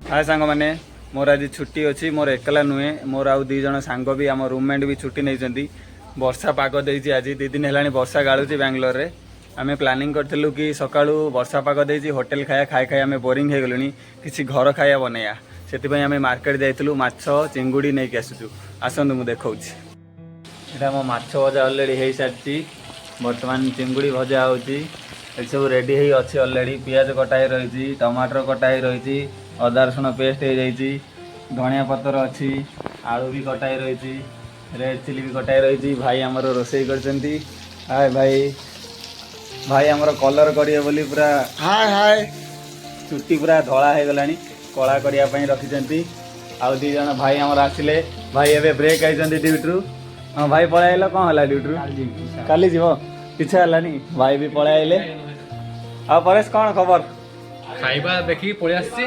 हाय सांग मैंने मोर आज छुट्टी अच्छी मोर एकला नुहे मोर आउ दी जन सांग भी आम रूममेट भी छुट्टी नहीं वर्षा पाग देती आज 2 दिन है वर्षा गाड़ुची बेंगलोर रे आम प्लानिंग करूँ कि सका वर्षा पाग देती होटेल खाया खाई खाई आम बोरिंग हो गलुनी किसी घर खाया बनैया से आम मार्केट जाइलु माछ चिंगुड़ी नहीं आसुचु आसतु मुझे देखा यहाँ मो माछ भजा अलरेडी हो सारी बर्तमान चिंगुड़ी भजा होची सब रेडी ही अच्छी अलरेडी पियाज कटाई रही टमाटर कटाई रही अदा रसुण पेस्ट हो जाइए धनिया पतर अच्छी आलू भी कटाई रही रेड चिली भी कटाई रही भाई आमर रोसई कर हाय भाई भाई आमर कलर करिए बोली पूरा हाय हाय चुट्टी पूरा धला हो गलानी कला करने रखी आउ दी जन भाई आमर आसिले भाई एवं ब्रेक आई ड्यूटी हाँ भाई पलैल कौन है ड्यूटी काली जीव किसी है भाई भी पलैले आ परेश कौन खबर खाइबा देखी पड़े आसी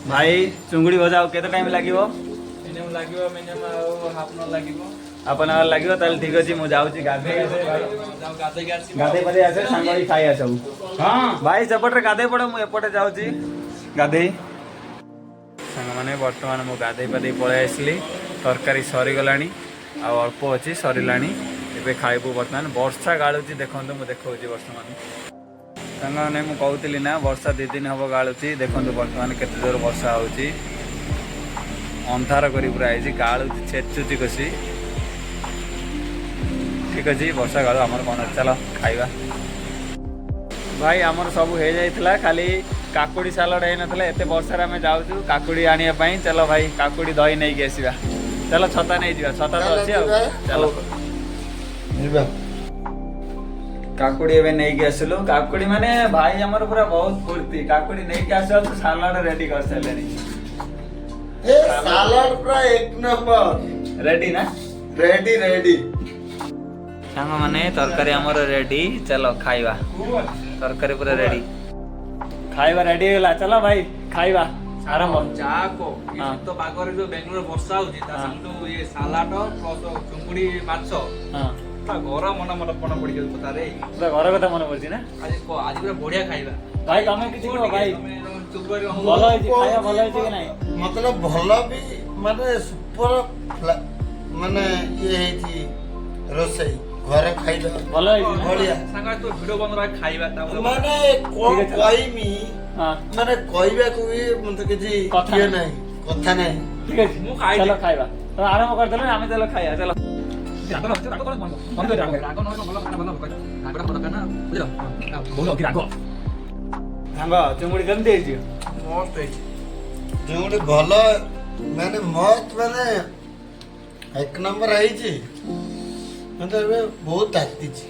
भाई चुंगुड़ी भजा केते टाइम लागिवो मिनिमम लागिवो मिनिमम हाफ न लागिवो हाफ एन आवर लागिवो ताले ठीक अछि मु जाउची गाधे आसे जाऊ गाधे के आसी गाधे परे आसे सांगई खाई आसबु हां भाई सेपटे गाधे पड़ो मु एपटे जाउची गाधे सांग माने वर्तमान मु गाधे पदे पळे आसली तरकारी सरी गलानी आ अल्प अछि सरीलानी एबे खाइबु वर्तमान वर्षा गाळुची देखंतु मु देखौची वर्तमान सांग माने मु कहउतली ना वर्षा 2 दिन हबो गाळुची देखंतु वर्तमान केते जोर वर्षा होउची अंधार करी पूरा आइची गाळुची छेचुची कसी ठीक अछि वर्षा गाळु हमर कोन चलो खाइबा भाई आमर सब हो जाइथिला खाली काकुड़ी सालड है नथला एते वर्षा में जाउछु काकुड़ी आनिया पई चलो भाई काकुड़ी दही नहीं के आसीबा चलो छता नहीं जीवा छता तो अछि चलो जीवा काकुड़ी एबे नहीं के आसलु काकुड़ी माने भाई हमर पूरा बहुत फुर्ती काकुड़ी नहीं के आसल तो सालड रेडी कर सलेनी ए सालड पूरा एक नंबर रेडी ना रेडी रेडी सांग माने तरकारी हमर रेडी चलो खाइबा तरकारी पूरा रेडी खाइबा रेडी होला चलो भाई खाइबा आरंभ जाको ये तो बागरे जो बेंगलोर वर्षा होची ता संतु ये सालाड प्लस चुंगुडी माछ हां पूरा घर मन मन पड़ी जाउ तारे पूरा घर कथा मन पड़ची ना आज पूरा बढ़िया खाइबा भाई तमे किछि कहो भाई चुंगुडी भलो है खाया भलो है कि नहीं मतलब भलो भी माने सुपर माने ये है रोसई घरे खाइबा भलो है बढ़िया संगा तो वीडियो बनरा खाइबा ता माने कोन कहिमी हां माने कहबा को भी मत किछि कथा नहीं कथा नहीं ठीक है मु खाइ चलो खाइबा तो आराम कर देले आमे चलो खाइया चलो रागो न भलो खाना बना रागो बड़ खाना बुझलो बोलो कि रागो सांग चुंगुड़ी केमती है मस्त है जोंडी भलो माने मस्त माने एक नंबर है जी मतलब बहुत ताकती छी